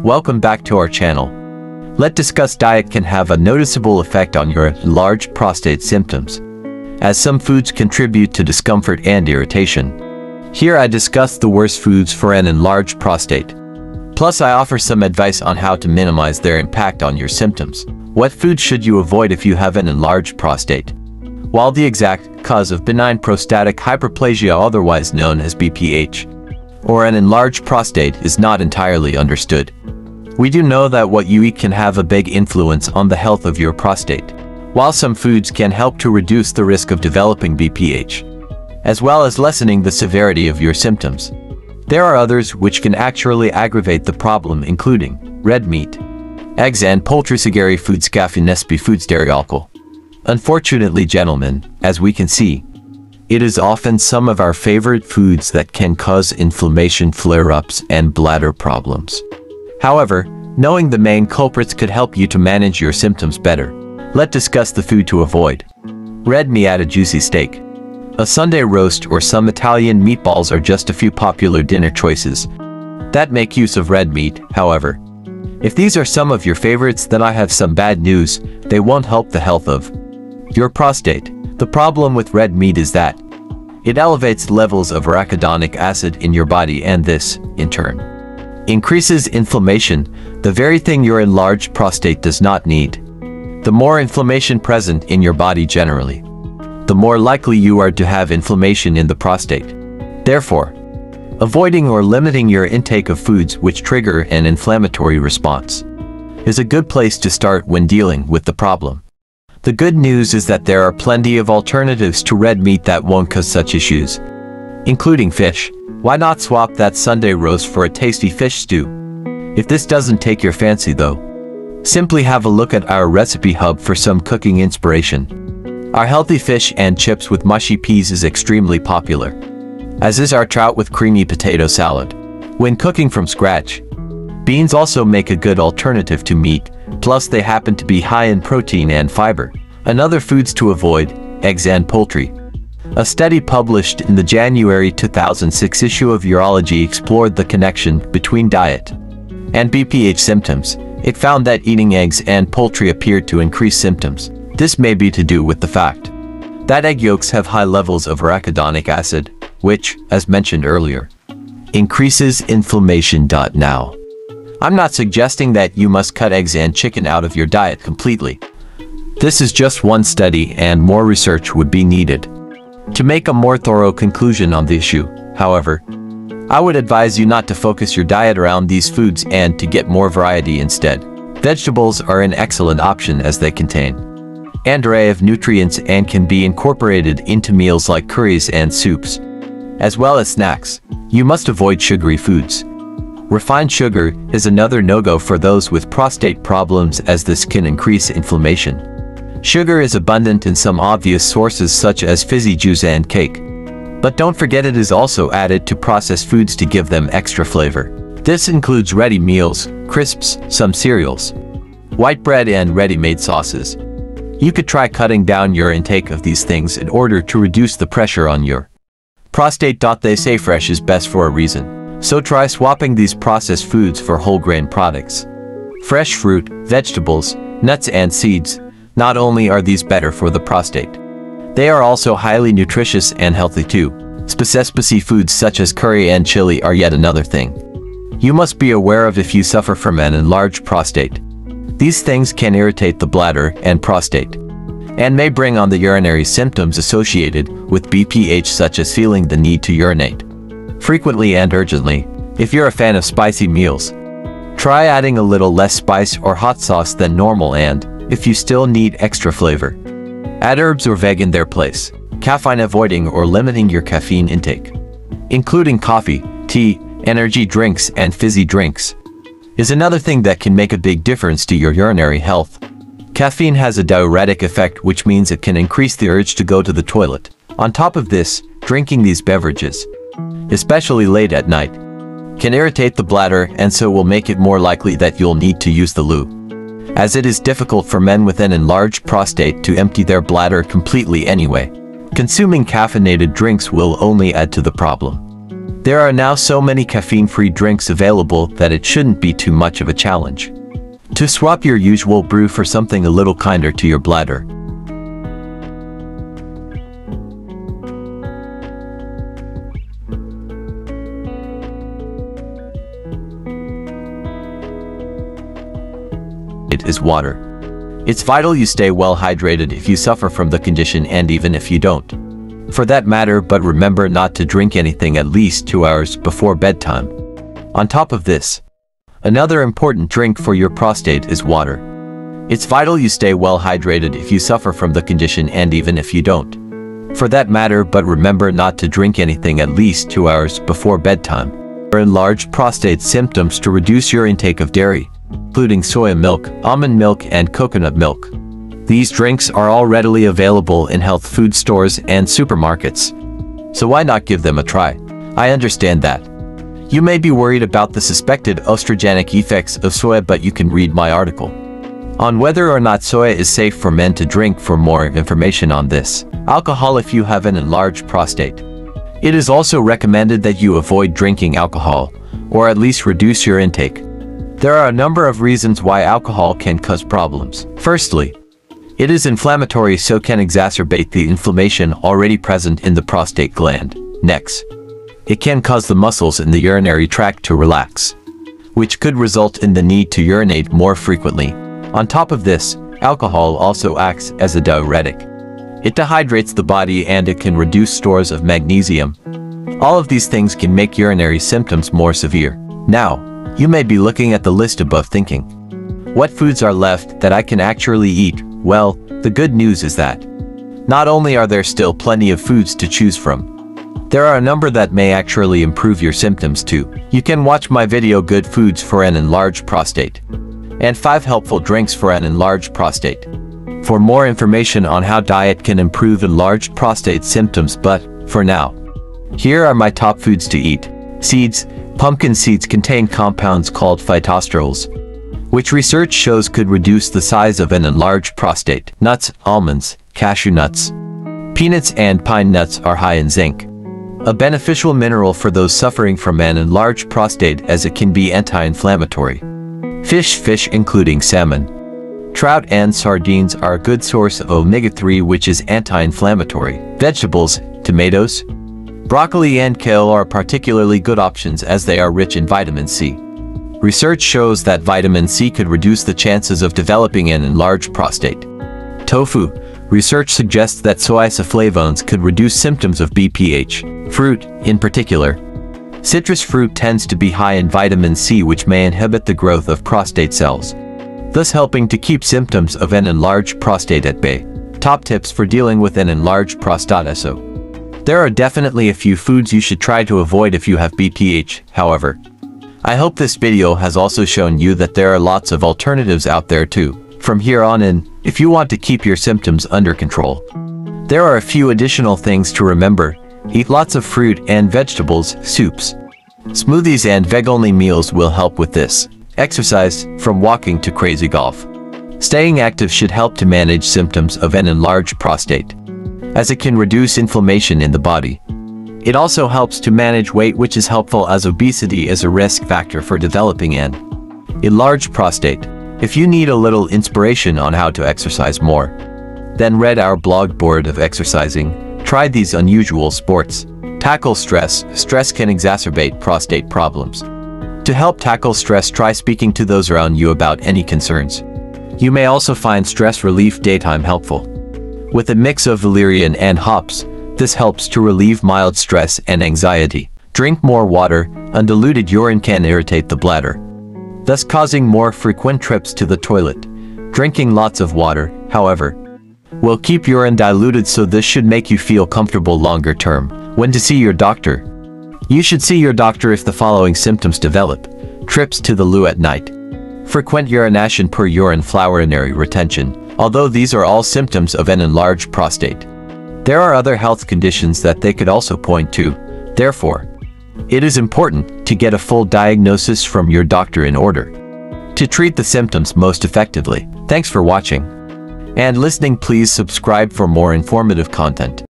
Welcome back to our channel. Let's discuss diet can have a noticeable effect on your enlarged prostate symptoms, as some foods contribute to discomfort and irritation. Here I discuss the worst foods for an enlarged prostate. Plus I offer some advice on how to minimize their impact on your symptoms. What foods should you avoid if you have an enlarged prostate? While the exact cause of benign prostatic hyperplasia, otherwise known as BPH, or an enlarged prostate is not entirely understood, we do know that what you eat can have a big influence on the health of your prostate. While some foods can help to reduce the risk of developing BPH, as well as lessening the severity of your symptoms, there are others which can actually aggravate the problem, including red meat, eggs and poultry, sugary foods, caffeine, foods, dairy, alcohol. Unfortunately, gentlemen, as we can see, it is often some of our favorite foods that can cause inflammation, flare-ups, and bladder problems. However, knowing the main culprits could help you to manage your symptoms better. Let's discuss the food to avoid. Red meat. Add a juicy steak, a Sunday roast, or some Italian meatballs are just a few popular dinner choices that make use of red meat. However, if these are some of your favorites, then I have some bad news. They won't help the health of your prostate. The problem with red meat is that it elevates levels of arachidonic acid in your body, and this, in turn, increases inflammation, the very thing your enlarged prostate does not need. The more inflammation present in your body generally, the more likely you are to have inflammation in the prostate. Therefore, avoiding or limiting your intake of foods which trigger an inflammatory response is a good place to start when dealing with the problem. The good news is that there are plenty of alternatives to red meat that won't cause such issues, including fish. Why not swap that Sunday roast for a tasty fish stew? If this doesn't take your fancy though, simply have a look at our recipe hub for some cooking inspiration. Our healthy fish and chips with mushy peas is extremely popular, as is our trout with creamy potato salad. When cooking from scratch, beans also make a good alternative to meat, plus they happen to be high in protein and fiber. Another foods to avoid, eggs and poultry. A study published in the January 2006 issue of Urology explored the connection between diet and BPH symptoms. It found that eating eggs and poultry appeared to increase symptoms. This may be to do with the fact that egg yolks have high levels of arachidonic acid, which, as mentioned earlier, increases inflammation. Now, I'm not suggesting that you must cut eggs and chicken out of your diet completely. This is just one study, and more research would be needed to make a more thorough conclusion on the issue. However, I would advise you not to focus your diet around these foods and to get more variety instead. Vegetables are an excellent option as they contain an array of nutrients and can be incorporated into meals like curries and soups, as well as snacks. You must avoid sugary foods. Refined sugar is another no-go for those with prostate problems, as this can increase inflammation. Sugar is abundant in some obvious sources such as fizzy juice and cake, but don't forget it is also added to processed foods to give them extra flavor. This includes ready meals, crisps, some cereals, white bread, and ready-made sauces. You could try cutting down your intake of these things in order to reduce the pressure on your prostate. They say fresh is best for a reason, so try swapping these processed foods for whole grain products. Fresh fruit, vegetables, nuts and seeds. Not only are these better for the prostate, they are also highly nutritious and healthy too. Spicy foods such as curry and chili are yet another thing you must be aware of if you suffer from an enlarged prostate. These things can irritate the bladder and prostate, and may bring on the urinary symptoms associated with BPH, such as feeling the need to urinate frequently and urgently. If you're a fan of spicy meals, try adding a little less spice or hot sauce than normal, and if you still need extra flavor, add herbs or veg in their place. Caffeine. Avoiding or limiting your caffeine intake, including coffee, tea, energy drinks, and fizzy drinks, is another thing that can make a big difference to your urinary health. Caffeine has a diuretic effect, which means it can increase the urge to go to the toilet. On top of this, drinking these beverages, especially late at night, can irritate the bladder, and so will make it more likely that you'll need to use the loo, as it is difficult for men with an enlarged prostate to empty their bladder completely anyway. Consuming caffeinated drinks will only add to the problem. There are now so many caffeine-free drinks available that it shouldn't be too much of a challenge to swap your usual brew for something a little kinder to your bladder. It is water. It's vital you stay well hydrated if you suffer from the condition and even if you don't. For that matter, but remember not to drink anything at least 2 hours before bedtime. On top of this, another important drink for your prostate is water. It's vital you stay well hydrated if you suffer from the condition and even if you don't. For that matter, but remember not to drink anything at least 2 hours before bedtime. For enlarged prostate symptoms, to reduce your intake of dairy, including soya milk, almond milk, and coconut milk. These drinks are all readily available in health food stores and supermarkets. So why not give them a try? I understand that you may be worried about the suspected estrogenic effects of soya, but you can read my article on whether or not soya is safe for men to drink for more information on this. Alcohol if you have an enlarged prostate. It is also recommended that you avoid drinking alcohol, or at least reduce your intake. There are a number of reasons why alcohol can cause problems. Firstly, it is inflammatory, so can exacerbate the inflammation already present in the prostate gland. Next, it can cause the muscles in the urinary tract to relax, which could result in the need to urinate more frequently. On top of this, alcohol also acts as a diuretic. It dehydrates the body and it can reduce stores of magnesium. All of these things can make urinary symptoms more severe. Now, you may be looking at the list above thinking, what foods are left that I can actually eat? Well, the good news is that not only are there still plenty of foods to choose from, there are a number that may actually improve your symptoms too. You can watch my video Good Foods for an Enlarged Prostate and 5 Helpful Drinks for an Enlarged Prostate for more information on how diet can improve enlarged prostate symptoms. But for now, here are my top foods to eat. Seeds. Pumpkin seeds contain compounds called phytosterols, which research shows could reduce the size of an enlarged prostate. Nuts, almonds, cashew nuts, peanuts, and pine nuts are high in zinc, a beneficial mineral for those suffering from an enlarged prostate, as it can be anti-inflammatory. Fish including salmon, trout, and sardines are a good source of omega-3, which is anti-inflammatory. Vegetables, tomatoes, broccoli, and kale are particularly good options as they are rich in vitamin C. Research shows that vitamin C could reduce the chances of developing an enlarged prostate. Tofu. Research suggests that soy isoflavones could reduce symptoms of BPH. Fruit, in particular, citrus fruit tends to be high in vitamin C, which may inhibit the growth of prostate cells, thus helping to keep symptoms of an enlarged prostate at bay. Top tips for dealing with an enlarged prostate. So, there are definitely a few foods you should try to avoid if you have BPH. However, I hope this video has also shown you that there are lots of alternatives out there too. From here on in, if you want to keep your symptoms under control, there are a few additional things to remember. Eat lots of fruit and vegetables. Soups, smoothies, and veg-only meals will help with this. Exercise, from walking to crazy golf. Staying active should help to manage symptoms of an enlarged prostate, as it can reduce inflammation in the body. It also helps to manage weight, which is helpful as obesity is a risk factor for developing an enlarged prostate. If you need a little inspiration on how to exercise more, then read our blog Board of Exercising. Try these unusual sports. Tackle stress. Stress can exacerbate prostate problems. To help tackle stress, try speaking to those around you about any concerns. You may also find stress relief daytime helpful. With a mix of valerian and hops, this helps to relieve mild stress and anxiety. Drink more water. Undiluted urine can irritate the bladder, thus causing more frequent trips to the toilet. Drinking lots of water, however, will keep urine diluted, so this should make you feel comfortable longer term. When to see your doctor. You should see your doctor if the following symptoms develop. Trips to the loo at night. Frequent urination per urine flow, urinary retention. Although these are all symptoms of an enlarged prostate, there are other health conditions that they could also point to. Therefore, it is important to get a full diagnosis from your doctor in order to treat the symptoms most effectively. Thanks for watching and listening. Please subscribe for more informative content.